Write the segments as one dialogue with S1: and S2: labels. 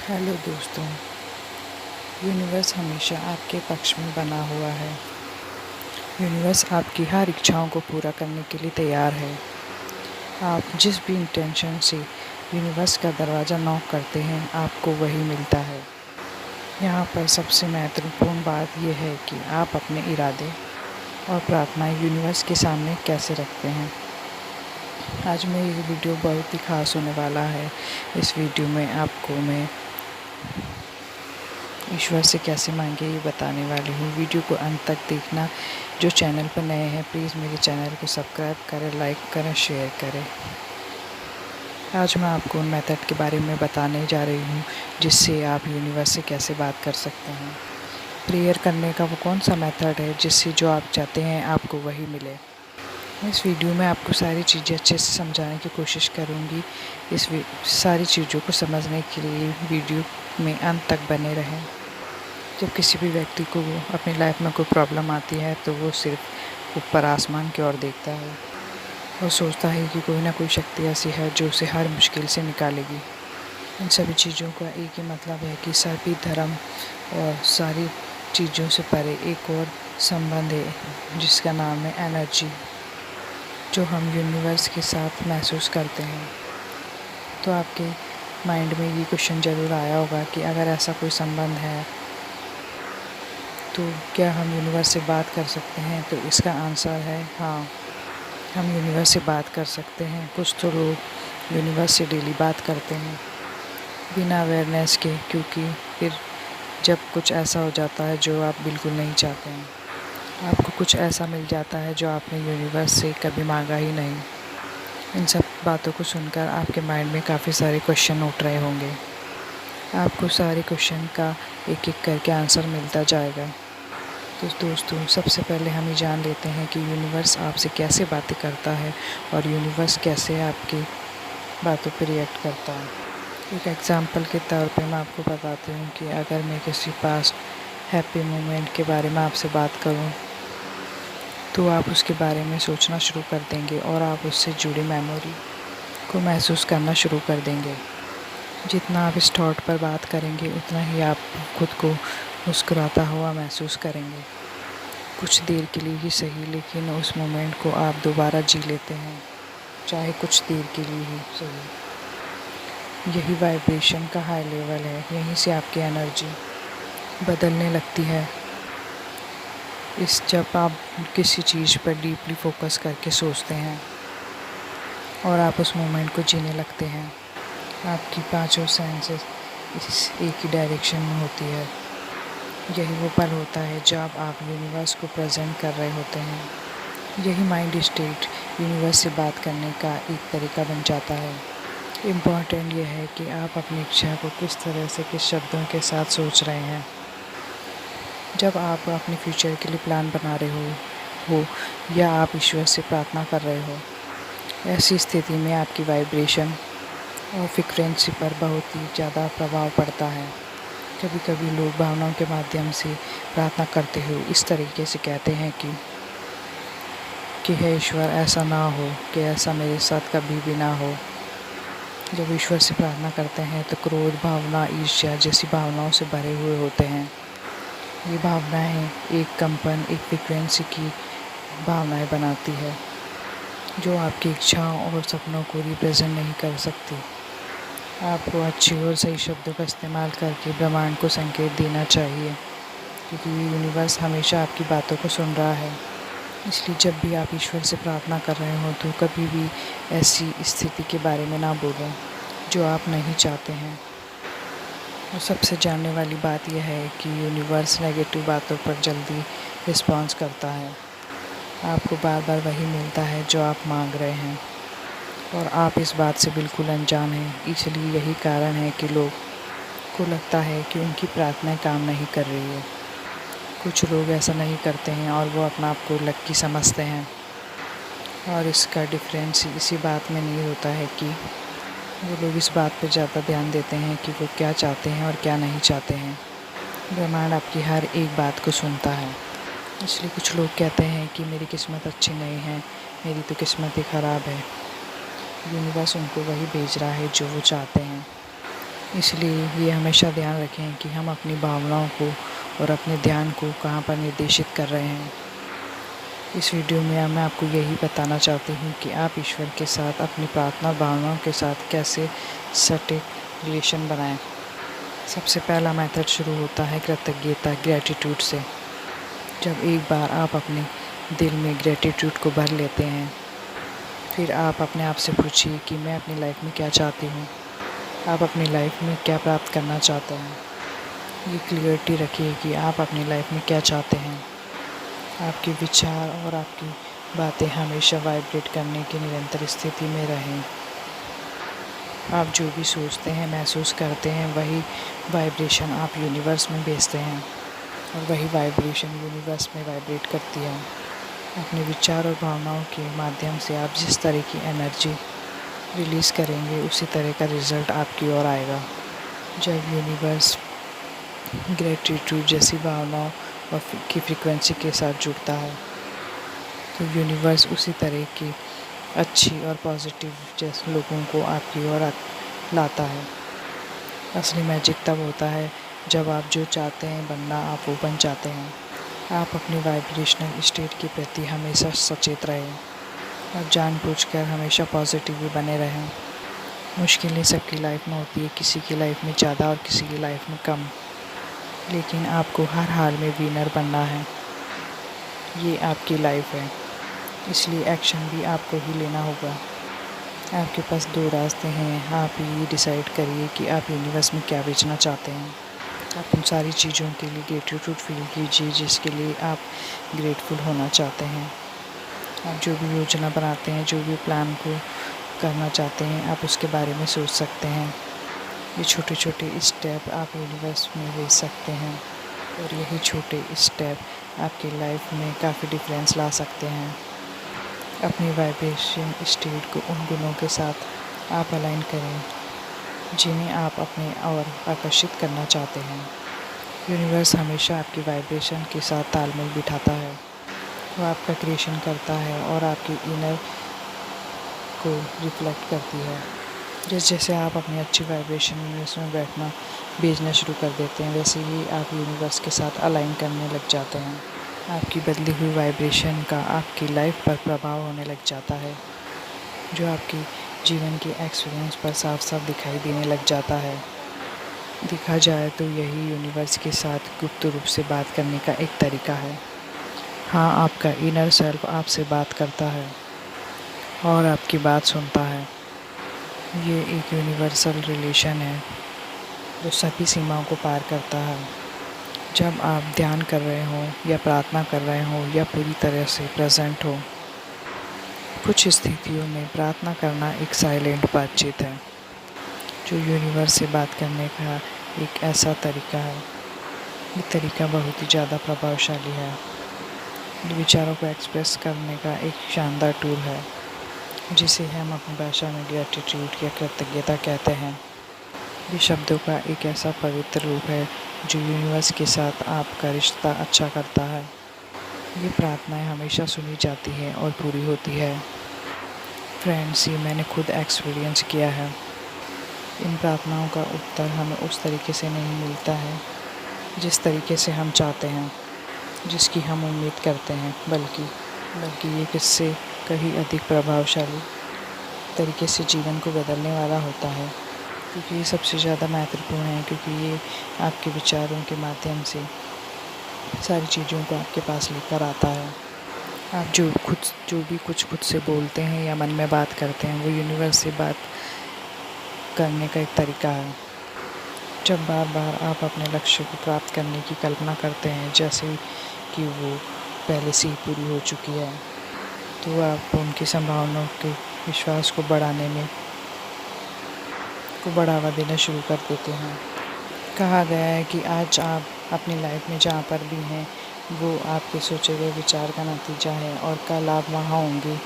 S1: Hello दोस्तों, universe हमेशा आपके पक्ष में बना हुआ है। यूनिवर्स आपकी हर इच्छाओं को पूरा करने के लिए तैयार है। आप जिस भी इंटेंशन से यूनिवर्स का दरवाज़ा नॉक करते हैं, आपको वही मिलता है। यहाँ पर सबसे महत्वपूर्ण बात यह है कि आप अपने इरादे और प्रार्थनाएं यूनिवर्स के सामने कैसे रखते हैं। आज में ये वीडियो बहुत ही ख़ास होने वाला है। इस वीडियो में आपको मैं ईश्वर से कैसे मांगे ये बताने वाली हूँ। वीडियो को अंत तक देखना। जो चैनल पर नए हैं प्लीज़ मेरे चैनल को सब्सक्राइब करें, लाइक करें, शेयर करें। आज मैं आपको उन मेथड के बारे में बताने जा रही हूँ जिससे आप यूनिवर्स से कैसे बात कर सकते हैं। प्रेयर करने का वो कौन सा मेथड है जिससे जो आप चाहते हैं आपको वही मिले। इस वीडियो में आपको सारी चीज़ें अच्छे से समझाने की कोशिश करूँगी। सारी चीज़ों को समझने के लिए वीडियो में अंत तक बने रहें। जब किसी भी व्यक्ति को अपनी लाइफ में कोई प्रॉब्लम आती है तो वो सिर्फ ऊपर आसमान की ओर देखता है और सोचता है कि कोई ना कोई शक्ति ऐसी है जो उसे हर मुश्किल से निकालेगी। इन सभी चीज़ों का एक ही मतलब है कि सभी धर्म और सारी चीज़ों से परे एक और संबंध है जिसका नाम है एनर्जी, जो हम यूनिवर्स के साथ महसूस करते हैं। तो आपके माइंड में ये क्वेश्चन ज़रूर आया होगा कि अगर ऐसा कोई संबंध है तो क्या हम यूनिवर्स से बात कर सकते हैं। तो इसका आंसर है हाँ, हम यूनिवर्स से बात कर सकते हैं। कुछ तो लोग यूनिवर्स से डेली बात करते हैं बिना अवेयरनेस के, क्योंकि फिर जब कुछ ऐसा हो जाता है जो आप बिल्कुल नहीं चाहते हैं, आपको कुछ ऐसा मिल जाता है जो आपने यूनिवर्स से कभी मांगा ही नहीं। इन सब बातों को सुनकर आपके माइंड में काफ़ी सारे क्वेश्चन उठ रहे होंगे। आपको सारे क्वेश्चन का एक एक करके आंसर मिलता जाएगा। तो दोस्तों, सबसे पहले हम ये जान लेते हैं कि यूनिवर्स आपसे कैसे बातें करता है और यूनिवर्स कैसे आपकी बातों पर रिएक्ट करता है। एक एग्ज़ाम्पल के तौर पे मैं आपको बताती हूँ कि अगर मैं किसी पास्ट हैप्पी मोमेंट के बारे में आपसे बात करूँ तो आप उसके बारे में सोचना शुरू कर देंगे और आप उससे जुड़ी मेमोरी को महसूस करना शुरू कर देंगे। जितना आप इस थॉट पर बात करेंगे उतना ही आप खुद को मुस्कुराता हुआ महसूस करेंगे। कुछ देर के लिए ही सही, लेकिन उस मोमेंट को आप दोबारा जी लेते हैं, चाहे कुछ देर के लिए ही सही। यही वाइब्रेशन का हाई लेवल है। यहीं से आपकी एनर्जी बदलने लगती है। जब आप किसी चीज़ पर डीपली फोकस करके सोचते हैं और आप उस मोमेंट को जीने लगते हैं, आपकी पांचों सेंसेस इस एक ही डायरेक्शन में होती है। यही वो पल होता है जब आप यूनिवर्स को प्रेजेंट कर रहे होते हैं। यही माइंड स्टेट यूनिवर्स से बात करने का एक तरीका बन जाता है। इम्पॉर्टेंट यह है कि आप अपनी इच्छा को किस तरह से, किस शब्दों के साथ सोच रहे हैं। जब आप अपने फ्यूचर के लिए प्लान बना रहे हो या आप ईश्वर से प्रार्थना कर रहे हो, ऐसी स्थिति में आपकी वाइब्रेशन और फ्रीक्वेंसी पर बहुत ही ज़्यादा प्रभाव पड़ता है। कभी कभी लोग भावनाओं के माध्यम से प्रार्थना करते हुए इस तरीके से कहते हैं कि हे ईश्वर, ऐसा ना हो, कि ऐसा मेरे साथ कभी भी ना हो। जब ईश्वर से प्रार्थना करते हैं तो क्रोध भावना, ईर्ष्या जैसी भावनाओं से भरे हुए होते हैं। ये भावनाएं एक कंपन, एक फ्रीक्वेंसी की भावनाएं बनाती है जो आपकी इच्छाओं और सपनों को रिप्रेजेंट नहीं कर सकती। आपको अच्छे और सही शब्दों का इस्तेमाल करके ब्रह्मांड को संकेत देना चाहिए, क्योंकि यूनिवर्स हमेशा आपकी बातों को सुन रहा है। इसलिए जब भी आप ईश्वर से प्रार्थना कर रहे हो तो कभी भी ऐसी स्थिति के बारे में ना बोलें जो आप नहीं चाहते हैं। और सबसे जानने वाली बात यह है कि यूनिवर्स नेगेटिव बातों पर जल्दी रिस्पॉन्स करता है। आपको बार बार वही मिलता है जो आप मांग रहे हैं और आप इस बात से बिल्कुल अनजान हैं। इसलिए यही कारण है कि लोग को लगता है कि उनकी प्रार्थनाएं काम नहीं कर रही है। कुछ लोग ऐसा नहीं करते हैं और वो अपना आप को लक्की समझते हैं, और इसका डिफरेंस इसी बात में नहीं होता है कि वो लोग इस बात पर ज़्यादा ध्यान देते हैं कि वो क्या चाहते हैं और क्या नहीं चाहते हैं। ब्रह्मांड आपकी हर एक बात को सुनता है। इसलिए कुछ लोग कहते हैं कि मेरी किस्मत अच्छी नहीं है, मेरी तो किस्मत ही ख़राब है। यूनिवर्स उनको वही भेज रहा है जो वो चाहते हैं। इसलिए ये हमेशा ध्यान रखें कि हम अपनी भावनाओं को और अपने ध्यान को कहाँ पर निर्देशित कर रहे हैं। इस वीडियो में मैं आपको यही बताना चाहती हूँ कि आप ईश्वर के साथ अपनी प्रार्थना भावनाओं के साथ कैसे सटीक रिलेशन बनाएं। सबसे पहला मेथड शुरू होता है कृतज्ञता ग्रेटिट्यूड से। जब एक बार आप अपने दिल में ग्रेटिट्यूड को भर लेते हैं, फिर आप अपने आप से पूछिए कि मैं अपनी लाइफ में क्या चाहती हूँ। आप अपनी लाइफ में क्या प्राप्त करना चाहते हैं। ये क्लियरिटी रखिए कि आप अपनी लाइफ में क्या चाहते हैं। आपके विचार और आपकी बातें हमेशा वाइब्रेट करने की निरंतर स्थिति में रहें। आप जो भी सोचते हैं महसूस करते हैं वही वाइब्रेशन आप यूनिवर्स में भेजते हैं और वही वाइब्रेशन यूनिवर्स में वाइब्रेट करती है। अपने विचार और भावनाओं के माध्यम से आप जिस तरह की एनर्जी रिलीज़ करेंगे उसी तरह का रिज़ल्ट आपकी ओर आएगा। जब यूनिवर्स ग्रेटिट्यूड जैसी भावनाओं की फ्रीक्वेंसी के साथ जुड़ता है तो यूनिवर्स उसी तरह की अच्छी और पॉजिटिव जैसे लोगों को आपकी ओर लाता है। असली मैजिक तब होता है जब आप जो चाहते हैं बनना आप वो बन जाते हैं। आप अपनी वाइब्रेशनल स्टेट के प्रति हमेशा सचेत रहें और जानबूझकर हमेशा पॉजिटिव भी बने रहें। मुश्किलें सबकी लाइफ में होती है, किसी की लाइफ में ज़्यादा और किसी की लाइफ में कम, लेकिन आपको हर हाल में विनर बनना है। ये आपकी लाइफ है, इसलिए एक्शन भी आपको ही लेना होगा। आपके पास दो रास्ते हैं, आप ये डिसाइड करिए कि आप यूनिवर्स में क्या बेचना चाहते हैं। आप उन सारी चीज़ों के लिए ग्रेटिट्यूड फील कीजिए जिसके लिए आप ग्रेटफुल होना चाहते हैं। आप जो भी योजना बनाते हैं, जो भी प्लान को करना चाहते हैं, आप उसके बारे में सोच सकते हैं। ये छोटे छोटे स्टेप आप यूनिवर्स में भेज सकते हैं और यही छोटे स्टेप आपकी लाइफ में काफ़ी डिफरेंस ला सकते हैं। अपनी वाइब्रेशन स्टेट को उन गुणों के साथ आप अलाइन करें जिन्हें आप अपने और आकर्षित करना चाहते हैं। यूनिवर्स हमेशा आपकी वाइब्रेशन के साथ तालमेल बिठाता है। वो आपका क्रिएशन करता है और आपकी इनर को रिफ्लेक्ट करती है। जैसे जैसे आप अपनी अच्छी वाइब्रेशन यूनिवर्स में बैठना भेजना शुरू कर देते हैं, वैसे ही आप यूनिवर्स के साथ अलाइन करने लग जाते हैं। आपकी बदली हुई वाइब्रेशन का आपकी लाइफ पर प्रभाव होने लग जाता है, जो आपकी जीवन के एक्सपीरियंस पर साफ साफ दिखाई देने लग जाता है। देखा जाए तो यही यूनिवर्स के साथ गुप्त रूप से बात करने का एक तरीका है। हाँ, आपका इनर सेल्फ आपसे बात करता है और आपकी बात सुनता है। ये एक यूनिवर्सल रिलेशन है जो सभी सीमाओं को पार करता है। जब आप ध्यान कर रहे हो या प्रार्थना कर रहे हो या पूरी तरह से प्रेजेंट हो, कुछ स्थितियों में प्रार्थना करना एक साइलेंट बातचीत है जो यूनिवर्स से बात करने का एक ऐसा तरीका है। ये तरीका बहुत ही ज़्यादा प्रभावशाली है। विचारों को एक्सप्रेस करने का एक शानदार टूल है जिसे हम अपनी भाषा में ग्रेटिट्यूड या कृतज्ञता कहते हैं। ये शब्दों का एक ऐसा पवित्र रूप है जो यूनिवर्स के साथ आपका रिश्ता अच्छा करता है। ये प्रार्थनाएं हमेशा सुनी जाती हैं और पूरी होती है। फ्रेंड्स, ये मैंने खुद एक्सपीरियंस किया है। इन प्रार्थनाओं का उत्तर हमें उस तरीके से नहीं मिलता है जिस तरीके से हम चाहते हैं, जिसकी हम उम्मीद करते हैं, बल्कि ये किससे कहीं अधिक प्रभावशाली तरीके से जीवन को बदलने वाला होता है। क्योंकि ये सबसे ज़्यादा महत्वपूर्ण है, क्योंकि ये आपके विचारों के माध्यम से सारी चीज़ों को आपके पास लेकर आता है। आप जो भी कुछ खुद से बोलते हैं या मन में बात करते हैं, वो यूनिवर्स से बात करने का एक तरीका है। जब बार बार आप अपने लक्ष्य को प्राप्त करने की कल्पना करते हैं जैसे कि वो पहले से ही पूरी हो चुकी है, तो आप उनकी संभावनाओं के विश्वास को बढ़ावा देना शुरू कर देते हैं। कहा गया है कि आज आप अपनी लाइफ में जहाँ पर भी हैं वो आपके सोचे गए विचार का नतीजा है और कल आप वहाँ होंगे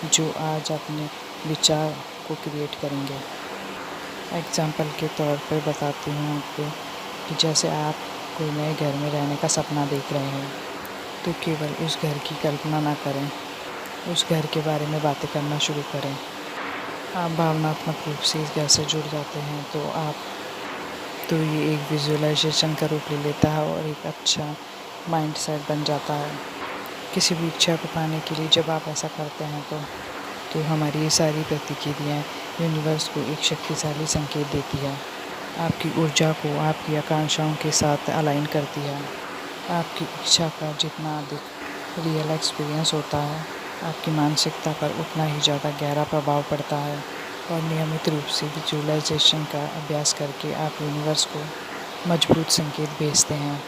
S1: जो आज अपने विचार को क्रिएट करेंगे। एग्जाम्पल के तौर पर बताती हूँ आपको कि जैसे आप कोई नए घर में रहने का सपना देख रहे हैं, तो केवल उस घर की कल्पना ना करें, उस घर के बारे में बातें करना शुरू करें। आप भावनात्मक रूप से इस घर से जुड़ जाते हैं तो आप तो ये एक विजुअलाइजेशन का रूप ले लेता है और एक अच्छा माइंड सेट बन जाता है। किसी भी इच्छा को पाने के लिए जब आप ऐसा करते हैं तो हमारी ये सारी प्रतिक्रियाएँ यूनिवर्स को एक शक्तिशाली संकेत देती है। आपकी ऊर्जा को आपकी आकांक्षाओं के साथ अलाइन करती है। आपकी इच्छा का जितना अधिक रियल एक्सपीरियंस होता है, आपकी मानसिकता पर उतना ही ज़्यादा गहरा प्रभाव पड़ता है। और नियमित रूप से विजुअलाइजेशन का अभ्यास करके आप यूनिवर्स को मजबूत संकेत भेजते हैं।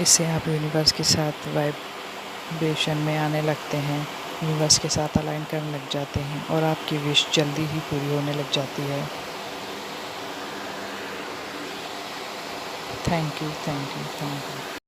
S1: इससे आप यूनिवर्स के साथ वाइब्रेशन में आने लगते हैं, यूनिवर्स के साथ अलाइन करने लग जाते हैं और आपकी विश जल्दी ही पूरी होने लग जाती है। Thank you, thank you, thank you.